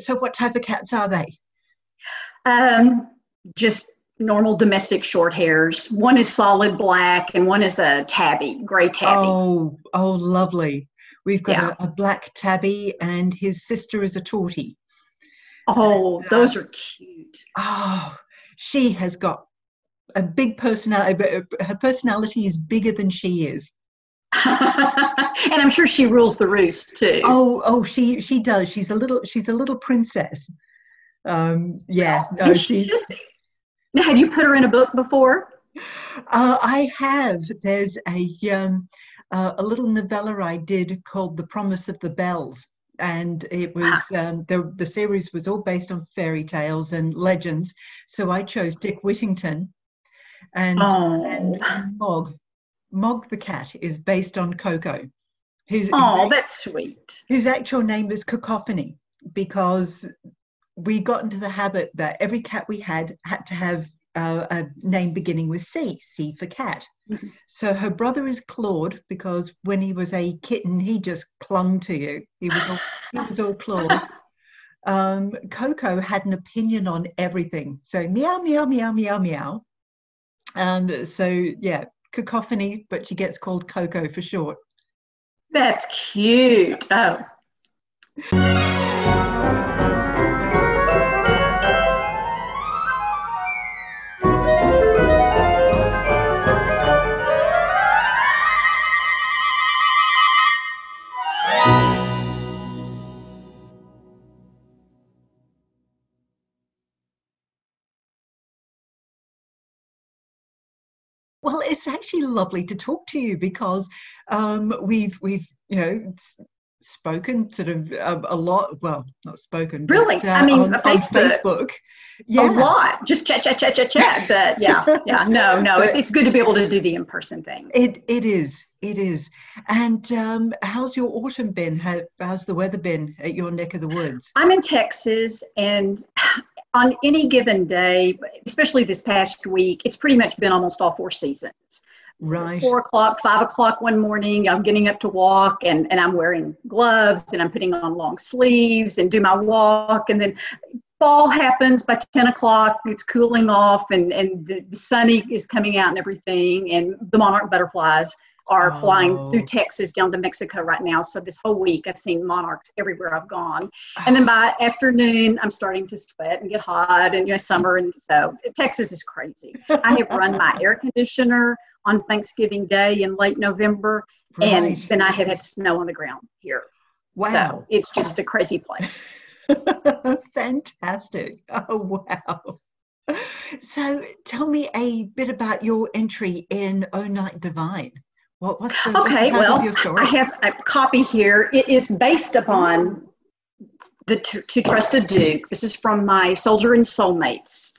So what type of cats are they? Just normal domestic short hairs. One is solid black and one is a tabby, gray tabby. Oh, lovely. We've got Yeah. a black tabby and his sister is a tortie. Oh, those are cute. Oh, she has got a big personality, but her personality is bigger than she is. And I'm sure she rules the roost too. Oh, she does. She's a little princess. Yeah. No, And she should be. Now, have you put her in a book before? I have. There's a little novella I did called The Promise of the Bells. And it was the series was all based on fairy tales and legends. So I chose Dick Whittington, and Mog the cat is based on Coco. That's sweet. Whose actual name is Cacophony, because we got into the habit that every cat we had to have a name beginning with C for cat. Mm-hmm. So her brother is Claude, because when he was a kitten, he just clung to you. He was all claws. Coco had an opinion on everything. So meow, meow, meow, meow, meow. And so, yeah, Cacophony, but she gets called Coco for short. That's cute. Oh. Well, it's actually lovely to talk to you, because we've spoken sort of a lot. Well, not spoken. Really? But, on Facebook. Yeah. A lot. Just chat. But yeah. No. It's good to be able to do the in-person thing. It is. And how's your autumn been? How's the weather been at your neck of the woods? I'm in Texas, and on any given day, especially this past week, it's pretty much been almost all four seasons. Right. 4 o'clock, 5 o'clock one morning, I'm getting up to walk, and I'm wearing gloves, and I'm putting on long sleeves and do my walk. And then fall happens by 10 o'clock, it's cooling off, and the sun is coming out and everything. And the monarch butterflies are flying through Texas down to Mexico right now. So this whole week I've seen monarchs everywhere I've gone. And then by afternoon, I'm starting to sweat and get hot, and summer. And so Texas is crazy. I have run my air conditioner on Thanksgiving Day in late November. Right. And then I have had snow on the ground here. Wow. So it's just a crazy place. Fantastic. Oh, wow. So tell me a bit about your entry in O Night Divine. What's the title of your story? I have a copy here. It is based upon the To Trust a Duke. This is from my Soldier and Soulmates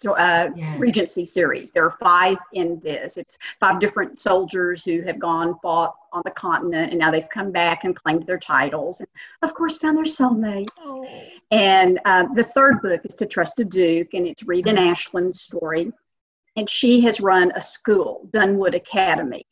Regency series. There are 5 in this. It's 5 different soldiers who have fought on the continent, and now they've come back and claimed their titles, and of course found their soulmates. Oh. And the 3rd book is To Trust a Duke, and it's Reed and Ashland's story. And she has run a school, Dunwood Academy.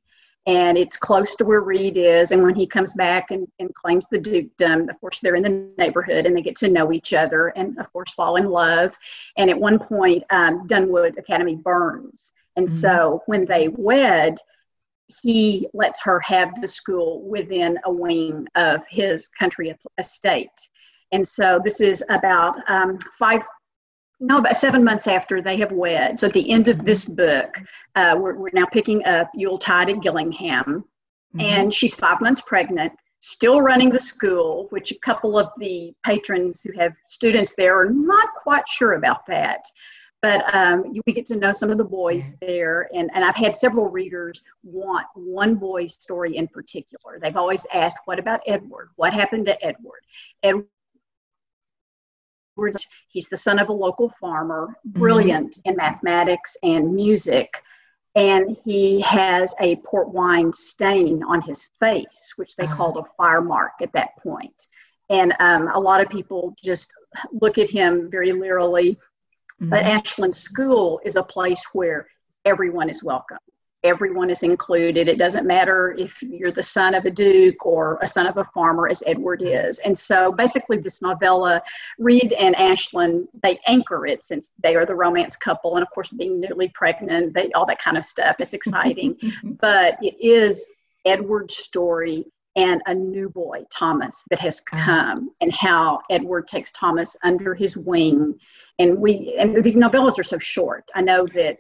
And it's close to where Reed is. And when he comes back and claims the dukedom, of course, they're in the neighborhood and they get to know each other and, of course, fall in love. And at one point, Dunwood Academy burns. And so when they wed, he lets her have the school within a wing of his country estate. And so this is about about 7 months after they have wed. So at the end of this book, we're now picking up Yuletide at Gillingham. And she's 5 months pregnant, still running the school, which a couple of the patrons who have students there are not quite sure about that. But we get to know some of the boys there. And I've had several readers want one boy's story in particular. They've always asked, what about Edward? What happened to Edward? He's the son of a local farmer, brilliant in mathematics and music, and he has a port wine stain on his face, which they called a fire mark at that point. And a lot of people just look at him very leerily. But Ashland School is a place where everyone is welcome. everyone is included. It doesn't matter if you're the son of a duke or a son of a farmer, as Edward is. And so basically this novella, Reed and Ashlyn, they anchor it, since they are the romance couple. And of course, being newly pregnant, all that kind of stuff. It's exciting. But it is Edward's story and a new boy, Thomas, that has come, and how Edward takes Thomas under his wing. And these novellas are so short. I know that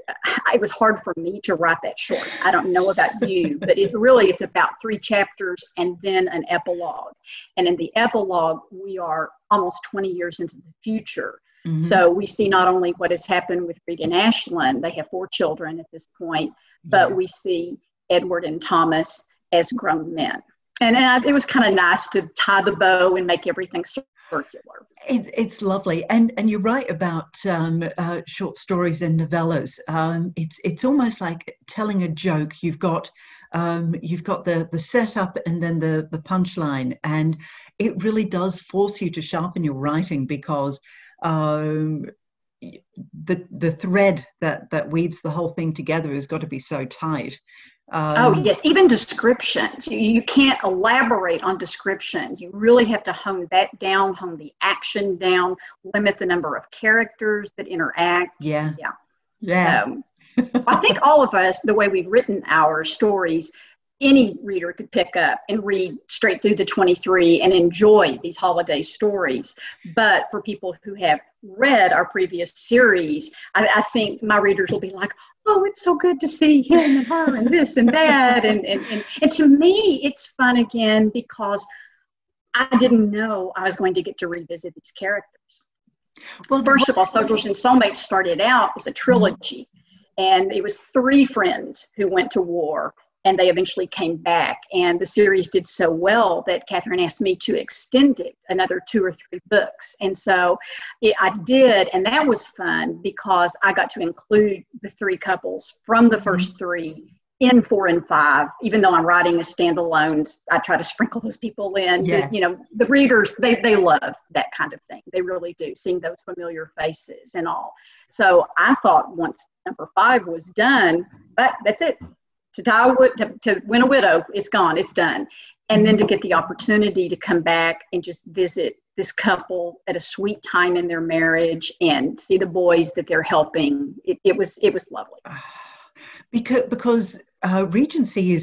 it was hard for me to write that short. I don't know about you, but it's about 3 chapters and then an epilogue. And in the epilogue, we are almost 20 years into the future. Mm-hmm. So we see not only what has happened with Reed and Ashlyn, they have 4 children at this point, but we see Edward and Thomas as grown men. And it was kind of nice to tie the bow and make everything circular. It's lovely, and you're right about short stories and novellas. It's almost like telling a joke. You've got the setup and then the punchline, and it really does force you to sharpen your writing, because the thread that weaves the whole thing together has got to be so tight. Yes, even descriptions. You can't elaborate on descriptions. You really have to hone that down, hone the action down, limit the number of characters that interact. Yeah. So I think all of us, the way we've written our stories, any reader could pick up and read straight through the 23 and enjoy these holiday stories. But for people who have read our previous series, I think my readers will be like, oh, it's so good to see him and her and this and that. And to me, it's fun again, because I didn't know I was going to get to revisit these characters. Well, first of all, Soldiers and Soulmates started out as a trilogy, and it was 3 friends who went to war, and they eventually came back. And the series did so well that Kathryn asked me to extend it another 2 or 3 books. And so I did, and that was fun, because I got to include the 3 couples from the first 3 in 4 and 5. Even though I'm writing as standalones, I try to sprinkle those people in. Yeah. The readers, they love that kind of thing. They really do, seeing those familiar faces and all. So I thought once number 5 was done, but that's it. To win a widow, it's gone, it's done. And then to get the opportunity to come back and just visit this couple at a sweet time in their marriage and see the boys that they're helping, it was lovely. Because Regency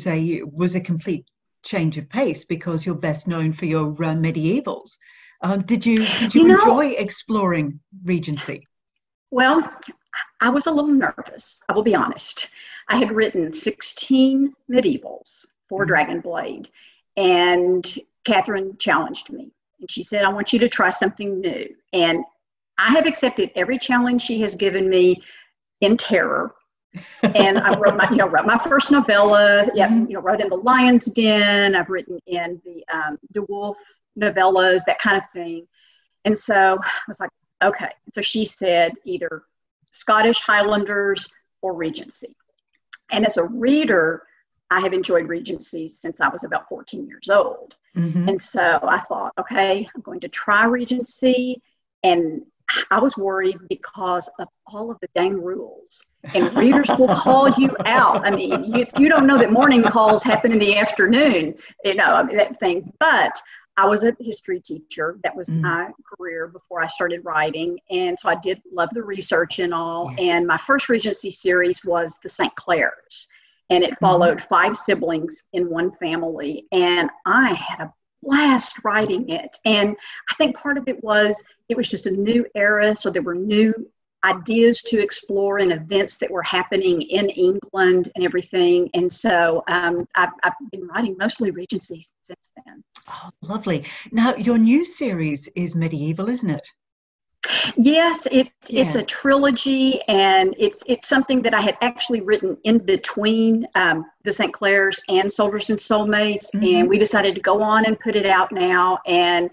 was a complete change of pace, because you're best known for your medievals. Did you enjoy exploring Regency? Well, I was a little nervous, I will be honest. I had written 16 medievals for Dragonblade, and Kathryn challenged me. And she said, I want you to try something new. And I have accepted every challenge she has given me in terror. And I wrote my first novella, wrote in the Lion's Den. I've written in the DeWolf novellas, that kind of thing. And so I was like, okay. So she said either Scottish Highlanders or Regency. And as a reader, I have enjoyed Regency since I was about 14 years old. Mm-hmm. And so I thought, okay, I'm going to try Regency. And I was worried because of all of the dang rules. And readers will call you out. I mean, if you don't know that morning calls happen in the afternoon, that thing. But I was a history teacher. That was my career before I started writing. And so I did love the research and all. Yeah. And my first Regency series was the St. Clairs. And it followed 5 siblings in one family. And I had a blast writing it. And I think part of it was just a new era. So there were new ideas to explore and events that were happening in England and everything. And so I've been writing mostly Regency since then. Oh, lovely. Now, your new series is medieval, isn't it? Yes, it's a trilogy, and it's something that I had actually written in between the St. Clairs and Soldiers and Soulmates, and we decided to go on and put it out now. And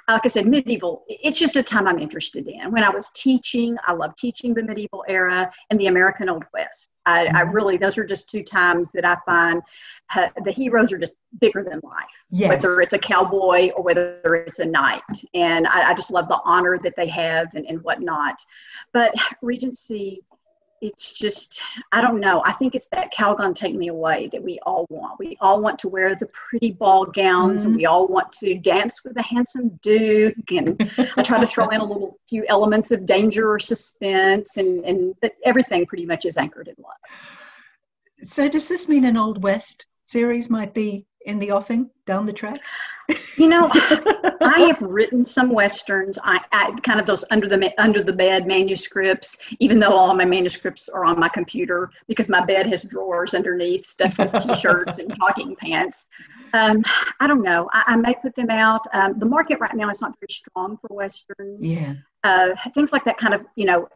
like I said, medieval, it's just a time I'm interested in. When I was teaching, I loved teaching the medieval era and the American Old West. I really, those are just 2 times that I find the heroes are just bigger than life, whether it's a cowboy or whether it's a knight. And I just love the honor that they have and whatnot. But Regency it's just, I don't know. I think it's that Calgon Take Me Away that we all want. We all want to wear the pretty ball gowns, and we all want to dance with a handsome duke. And I try to throw in a few elements of danger or suspense, but everything pretty much is anchored in love. So does this mean an Old West series might be in the offing down the track? You know, I have written some Westerns. I kind of those under the bed manuscripts, even though all of my manuscripts are on my computer because my bed has drawers underneath stuffed with T-shirts and jogging pants. I don't know. I may put them out. The market right now is not very strong for Westerns. Yeah. Things like that kind of,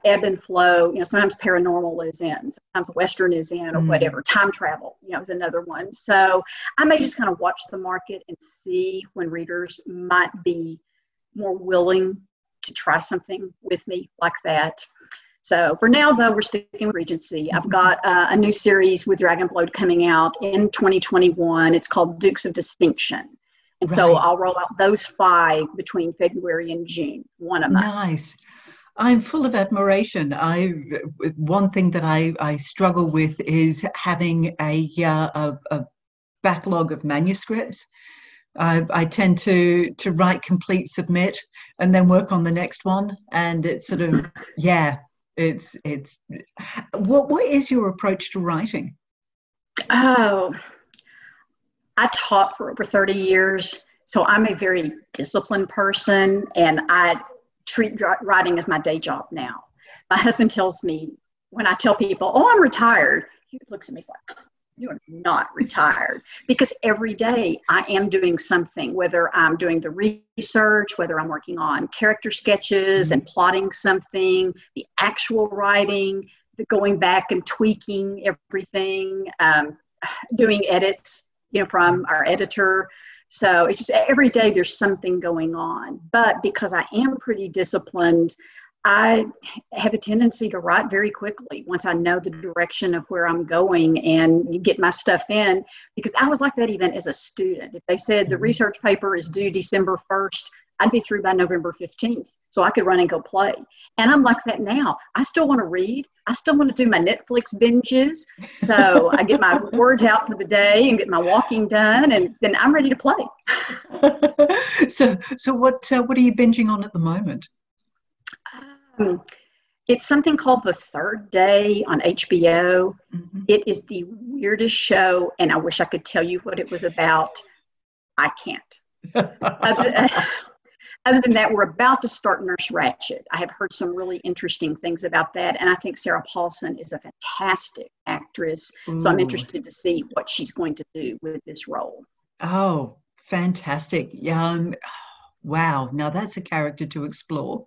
ebb and flow. Sometimes paranormal is in, sometimes Western is in, or whatever. Time travel, is another one. So I may just kind of watch the market and see when readers might be more willing to try something with me like that. So for now, though, we're sticking with Regency. I've got a new series with Dragonblade coming out in 2021. It's called Dukes of Distinction. And so I'll roll out those 5 between February and June, one a month. Nice. I'm full of admiration. One thing that I struggle with is having a backlog of manuscripts. I tend to write, complete, submit, and then work on the next one. And it's sort of, it's what is your approach to writing? Oh, I taught for over 30 years, so I'm a very disciplined person, and I treat writing as my day job now. My husband tells me, when I tell people, oh, I'm retired, he looks at me, he's like, you are not retired, because every day I am doing something, whether I'm doing the research, whether I'm working on character sketches and plotting something, the actual writing, the going back and tweaking everything, doing edits, from our editor. So it's just every day there's something going on. But because I am pretty disciplined, I have a tendency to write very quickly once I know the direction of where I'm going and get my stuff in, because I was like that even as a student. If they said the research paper is due December 1st, I'd be through by November 15th, so I could run and go play. And I'm like that now. I still want to read. I still want to do my Netflix binges. So I get my words out for the day and get my walking done, and then I'm ready to play. So what are you binging on at the moment? It's something called The Third Day on HBO. It is the weirdest show, and I wish I could tell you what it was about. I can't. Other than that, we're about to start Nurse Ratched. I have heard some really interesting things about that, and I think Sarah Paulson is a fantastic actress. So I'm interested to see what she's going to do with this role. Oh, fantastic. Wow. Now that's a character to explore.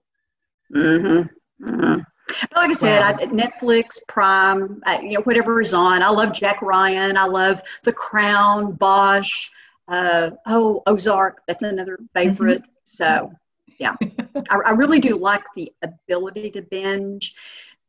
But like I said, Netflix, Prime, whatever is on. I love Jack Ryan. I love The Crown, Bosch, Ozark. That's another favorite. So, yeah, I really do like the ability to binge.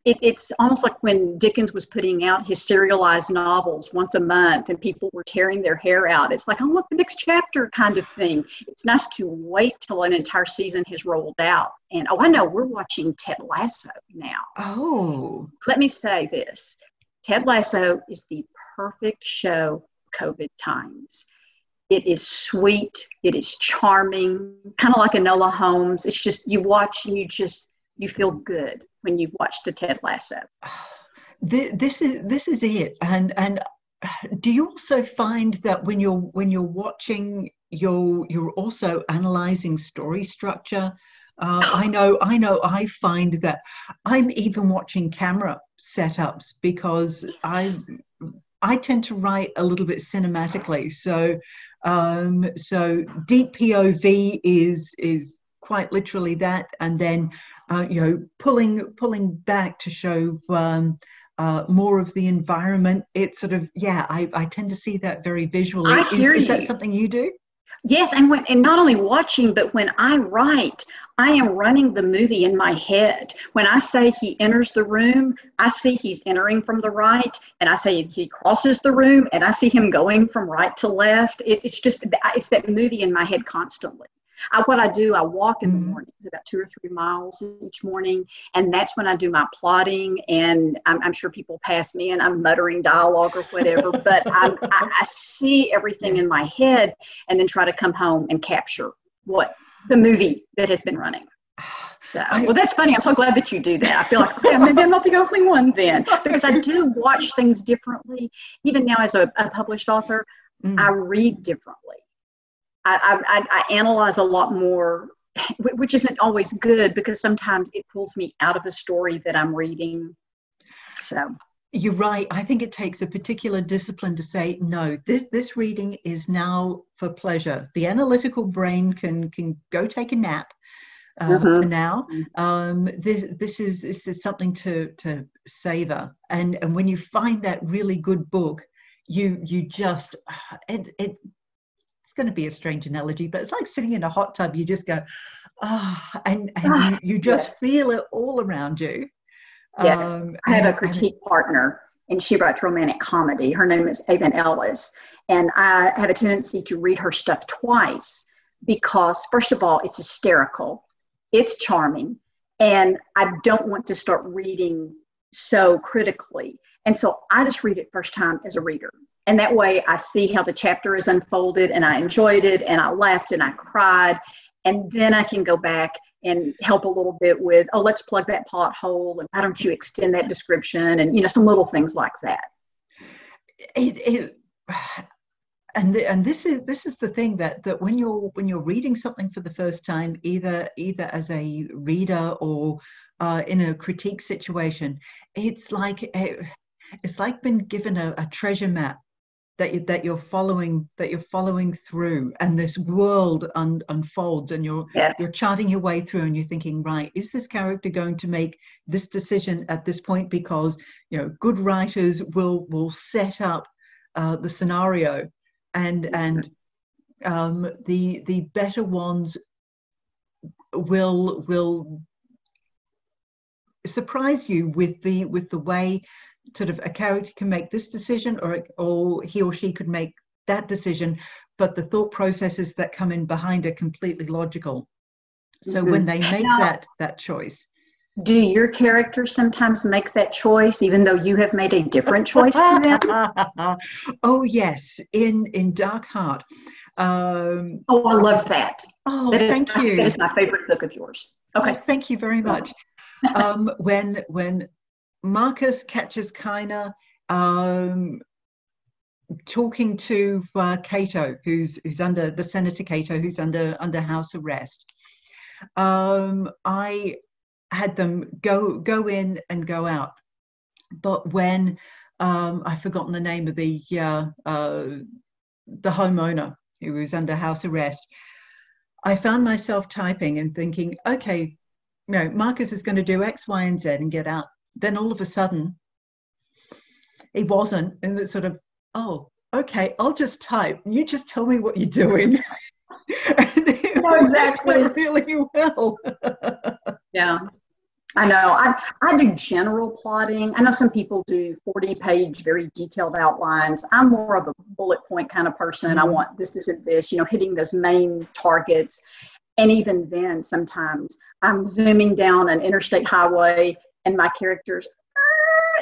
It's almost like when Dickens was putting out his serialized novels once a month and people were tearing their hair out. It's like, I want the next chapter kind of thing. It's nice to wait till an entire season has rolled out. And, I know, we're watching Ted Lasso now. Oh. Let me say this. Ted Lasso is the perfect show COVID times. It is sweet. It is charming, kind of like Enola Holmes. It's just, you watch and you feel good when you've watched a Ted Lasso. This is it. And do you also find that when you're watching, you're also analyzing story structure? I know. I find that I'm even watching camera setups because I tend to write a little bit cinematically. So deep POV is quite literally that, and then pulling back to show more of the environment. It's sort of I tend to see that very visually. I hear is that something you do? Yes, and not only watching, but when I write, I am running the movie in my head. When I say he enters the room, I see he's entering from the right, and I say he crosses the room, and I see him going from right to left. It's that movie in my head constantly. What I do, I walk in the mornings, about 2 or 3 miles each morning, and that's when I do my plotting. And I'm sure people pass me and I'm muttering dialogue or whatever, but I see everything in my head and then try to come home and capture what the movie that has been running. So, well, that's funny. I'm so glad that you do that. I feel like, okay, maybe I'm not the only one then, because I do watch things differently. Even now as a published author, I read differently. I analyze a lot more, which isn't always good because sometimes it pulls me out of a story that I'm reading. So you're right. I think it takes a particular discipline to say, no, this reading is now for pleasure. The analytical brain can go take a nap. For now, this is something to savor, and when you find that really good book, you just it's going to be a strange analogy, but it's like sitting in a hot tub. You just go, and you just feel it all around you. Yes, I have a critique partner, and she writes romantic comedy. Her name is Avon Ellis, and I have a tendency to read her stuff twice because, first of all, it's hysterical. It's charming, and I don't want to start reading so critically. And so I just read it first time as a reader. And that way I see how the chapter is unfolded, and I enjoyed it, and I laughed, and I cried. And then I can go back and help a little bit with, oh, let's plug that plot hole, and why don't you extend that description, and some little things like that. And this is the thing that when you're reading something for the first time, either as a reader or in a critique situation, it's like being given a treasure map that you're following through, and this world unfolds, and you're charting your way through, and you're thinking, right, is this character going to make this decision at this point? Because good writers will set up the scenario. And the better ones will surprise you with the way sort of a character can make this decision, or he or she could make that decision, but the thought processes that come in behind are completely logical. So when they make that choice. Do your characters sometimes make that choice, even though you have made a different choice for them? Oh, yes. In Dark Heart. I love that. Oh, thank you. That is my favorite book of yours. Okay. Oh, thank you very much. When Marcus catches Kina talking to Cato, who's under the Senator Cato, who's under house arrest, I had them go in and go out, but when I've forgotten the name of the homeowner who was under house arrest, I found myself typing and thinking, okay, Marcus is going to do X, Y, and Z and get out. Then all of a sudden, he wasn't, and it's sort of, oh, okay, I'll just type. You just tell me what you're doing. No, exactly. Really well. Yeah. I know. I do general plotting. I know some people do 40-page, very detailed outlines. I'm more of a bullet point kind of person. I want this, and this, hitting those main targets. And even then, sometimes I'm zooming down an interstate highway, and my characters,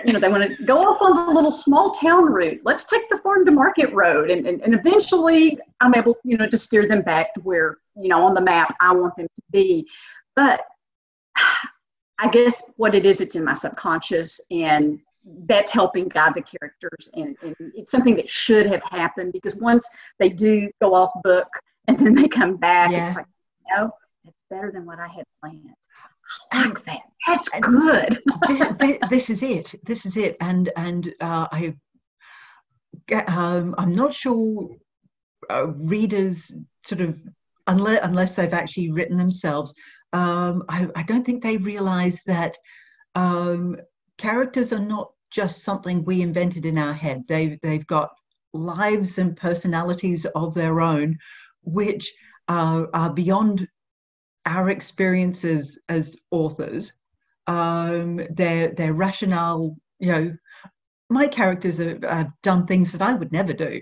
they want to go off on the little small town route. Let's take the farm to market road. And eventually I'm able, to steer them back to where, on the map I want them to be. But I guess what it is, it's in my subconscious, and that's helping guide the characters. And it's something that should have happened, because once they do go off book and then they come back, it's like, that's better than what I had planned. I like that. That's good. This is it. And I'm not sure readers sort of, unless they've actually written themselves, I don't think they realize that characters are not just something we invented in our head. They've got lives and personalities of their own, which are beyond our experiences as authors. Their rationale, my characters have done things that I would never do.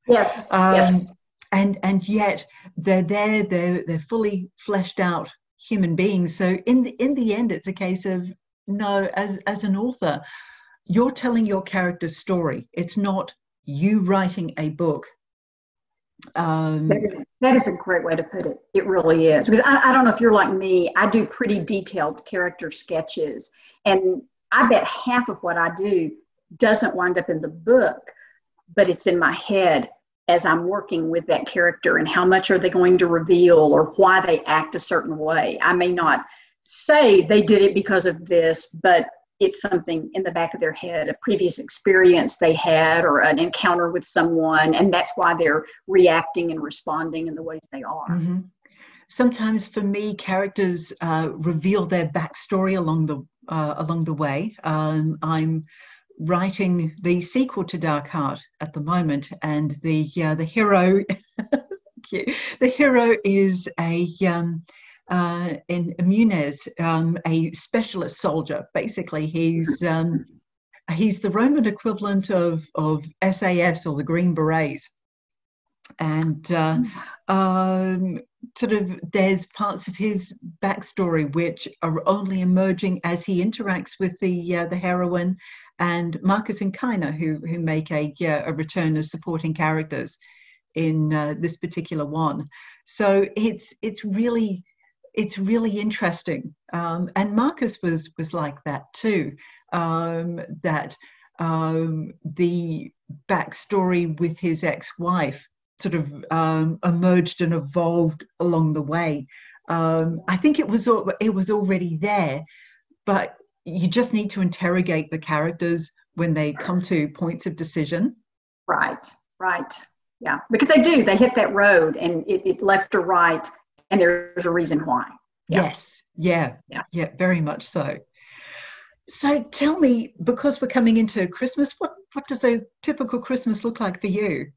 Yes. Yes. And yet they're there, they're fully fleshed out human beings. So in the end, it's a case of, no, as an author, you're telling your character's story. It's not you writing a book. That is a great way to put it. It really is. Because I don't know if you're like me, I do pretty detailed character sketches. And I bet half of what I do doesn't wind up in the book, but it's in my head as I'm working with that character, and how much are they going to reveal or why they act a certain way. I may not say they did it because of this, but it's something in the back of their head, a previous experience they had or an encounter with someone, and that's why they're reacting and responding in the ways they are. Mm-hmm. Sometimes for me, characters reveal their backstory along the way. I'm writing the sequel to Dark Heart at the moment, and the hero the hero is in Munez, a specialist soldier. Basically, he's the Roman equivalent of SAS, or the Green Berets. And sort of there's parts of his backstory which are only emerging as he interacts with the heroine and Marcus and Kina, who make a return as supporting characters in this particular one. So it's really interesting, and Marcus was like that too. That the backstory with his ex-wife sort of emerged and evolved along the way. I think it was already there, but you just need to interrogate the characters when they come to points of decision. Right. Yeah, because they hit that road, and it left or right, and there's a reason why. Yeah. Yes. Yeah, very much so. So tell me, because we're coming into Christmas, what does a typical Christmas look like for you?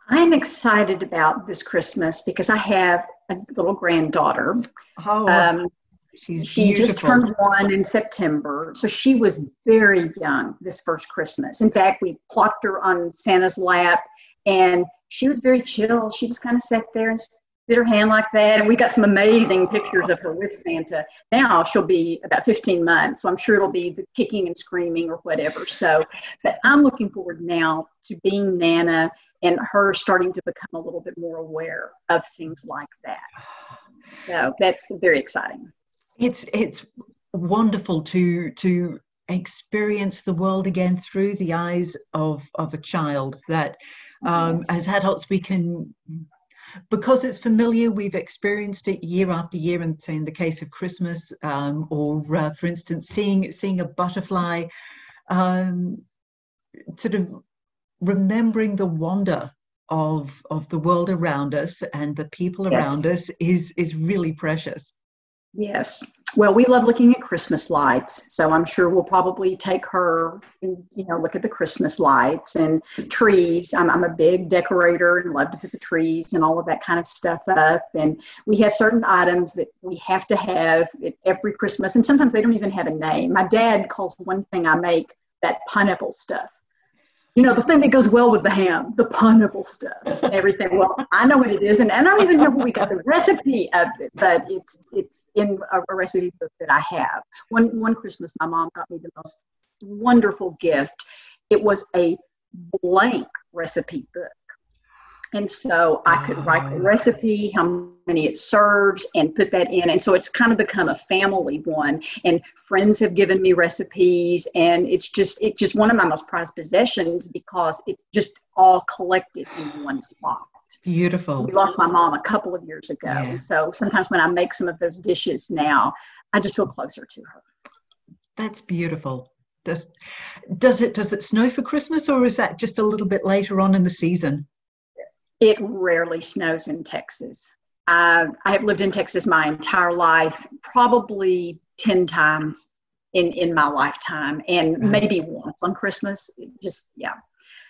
I'm excited about this Christmas because I have a little granddaughter. Oh, she just turned 1 in September, so she was very young this first Christmas. In fact, we plopped her on Santa's lap, and she was very chill. She just kind of sat there and did her hand like that, and we got some amazing pictures of her with Santa. Now she'll be about 15 months, so I'm sure it'll be the kicking and screaming or whatever. So, but I'm looking forward now to being Nana and her starting to become a little bit more aware of things like that. So that's very exciting. It's wonderful to experience the world again through the eyes of a child. That yes. As adults we can, because it's familiar, we've experienced it year after year. And say in the case of Christmas, or for instance, seeing a butterfly, sort of remembering the wonder of the world around us and the people around us is really precious. Yes. Well, we love looking at Christmas lights, so I'm sure we'll probably take her and, look at the Christmas lights and trees. I'm a big decorator and love to put the trees and all of that kind of stuff up. And we have certain items that we have to have at every Christmas, and sometimes they don't even have a name. My dad calls one thing I make that pineapple stuff. The thing that goes well with the ham, the pineapple stuff, and everything. Well, I know what it is, and I don't even know where we got the recipe of it, but it's in a recipe book that I have. One Christmas, my mom got me the most wonderful gift. It was a blank recipe book. And so I could write the recipe, how many it serves, and put that in. And so it's kind of become a family one. And friends have given me recipes, and it's just one of my most prized possessions because it's just all collected in one spot. Beautiful. We lost my mom a couple of years ago. Yeah. And so sometimes when I make some of those dishes now, I just feel closer to her. That's beautiful. Does it snow for Christmas, or is that just a little bit later on in the season? It rarely snows in Texas. I have lived in Texas my entire life, probably 10 times in my lifetime, and maybe once on Christmas.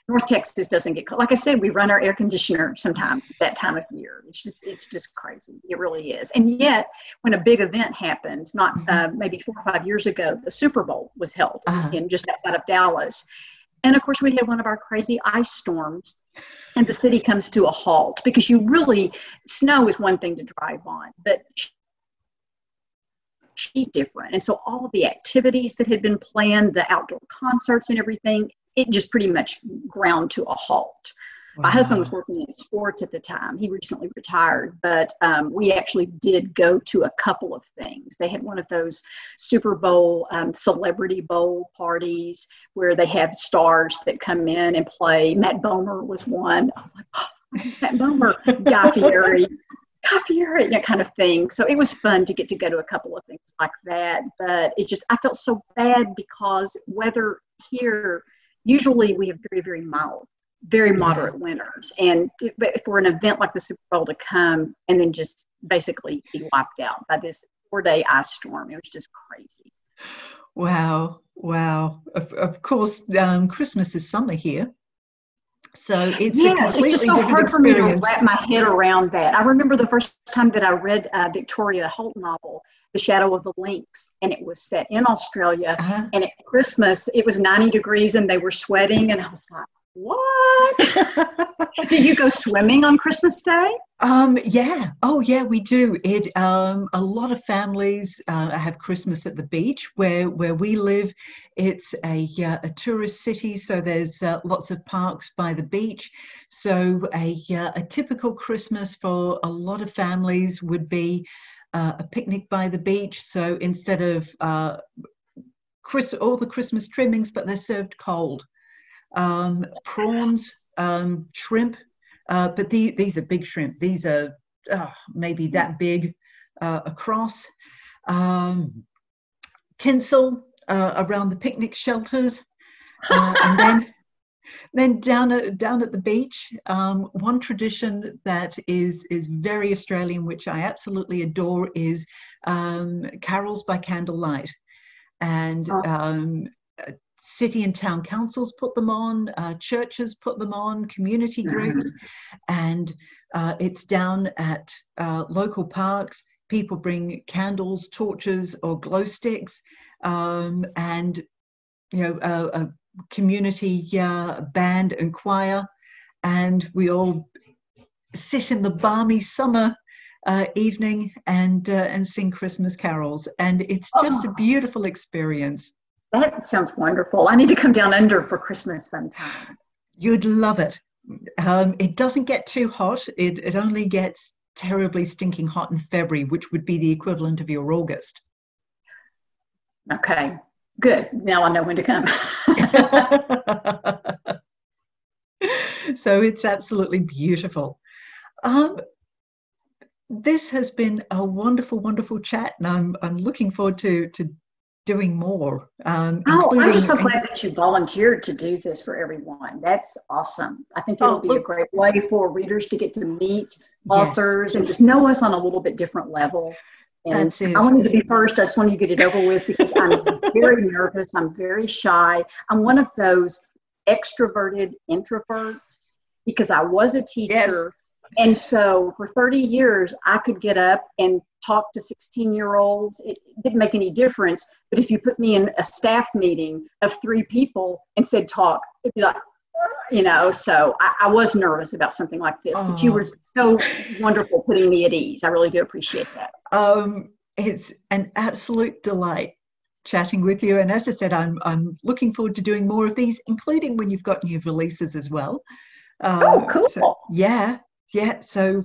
North Texas doesn't get cold. Like I said, we run our air conditioner sometimes at that time of year. It's just crazy. It really is. And yet, when a big event happens, maybe 4 or 5 years ago, the Super Bowl was held in just outside of Dallas. And of course, we had one of our crazy ice storms, and the city comes to a halt because snow is one thing to drive on, but she's different. And so all the activities that had been planned, the outdoor concerts and everything, it just pretty much ground to a halt. My husband was working in sports at the time. He recently retired, but we actually did go to a couple of things. They had one of those Super Bowl celebrity bowl parties where they have stars that come in and play. Matt Bomer was one. I was like, oh, Matt Bomer, Guy Fieri, that kind of thing. So it was fun to get to go to a couple of things like that. But I felt so bad because weather here, usually we have very, very mild, very moderate winters. And for an event like the Super Bowl to come and then just basically be wiped out by this 4-day ice storm, it was just crazy. Wow. Of course, Christmas is summer here. So it's a completely it's just so hard experience. for me to wrap my head around that. I remember the first time that I read Victoria Holt novel, The Shadow of the Lynx, and it was set in Australia. And at Christmas, it was 90 degrees and they were sweating, and I was like, what? Do you go swimming on Christmas Day? Yeah. Oh, yeah, we do. A lot of families have Christmas at the beach. Where we live, it's a tourist city, so there's lots of parks by the beach. So a typical Christmas for a lot of families would be a picnic by the beach. So instead of all the Christmas trimmings, but they're served cold. Prawns, shrimp, but these are big shrimp. These are maybe that big across. Tinsel around the picnic shelters, and then down at the beach. One tradition that is very Australian, which I absolutely adore, is carols by candlelight, and city and town councils put them on, churches put them on, community groups, and it's down at local parks. People bring candles, torches, or glow sticks, and a community band and choir, and we all sit in the balmy summer evening and sing Christmas carols, and it's just a beautiful experience. That sounds wonderful. I need to come down under for Christmas sometime. You'd love it. It doesn't get too hot. It only gets terribly stinking hot in February, which would be the equivalent of your August. Okay, good. Now I know when to come. So it's absolutely beautiful. This has been a wonderful, wonderful chat, and I'm looking forward to doing more. I'm just so glad that you volunteered to do this for everyone. That's awesome. I think it'll be a great way for readers to get to meet authors and just know us on a little bit different level. And I wanted to be first. I just wanted to get it over with because I'm very nervous. I'm very shy. I'm one of those extroverted introverts because I was a teacher. And so for 30 years, I could get up and talk to 16-year-olds. It didn't make any difference. But if you put me in a staff meeting of 3 people and said talk, it'd be like, so I was nervous about something like this. But you were so wonderful putting me at ease. I really do appreciate that. It's an absolute delight chatting with you. And as I said, I'm looking forward to doing more of these, including when you've got new releases as well. Cool. So, yeah. So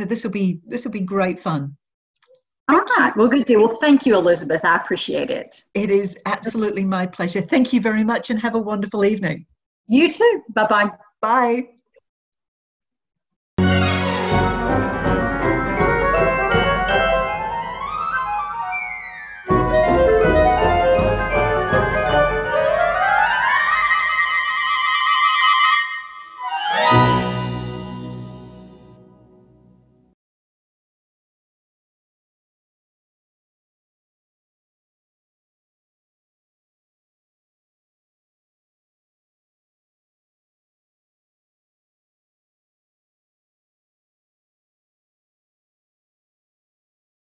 this will be great fun. All right. Well, good deal. Well, thank you, Elizabeth. I appreciate it. It is absolutely my pleasure. Thank you very much, and have a wonderful evening. You too. Bye-bye. Bye.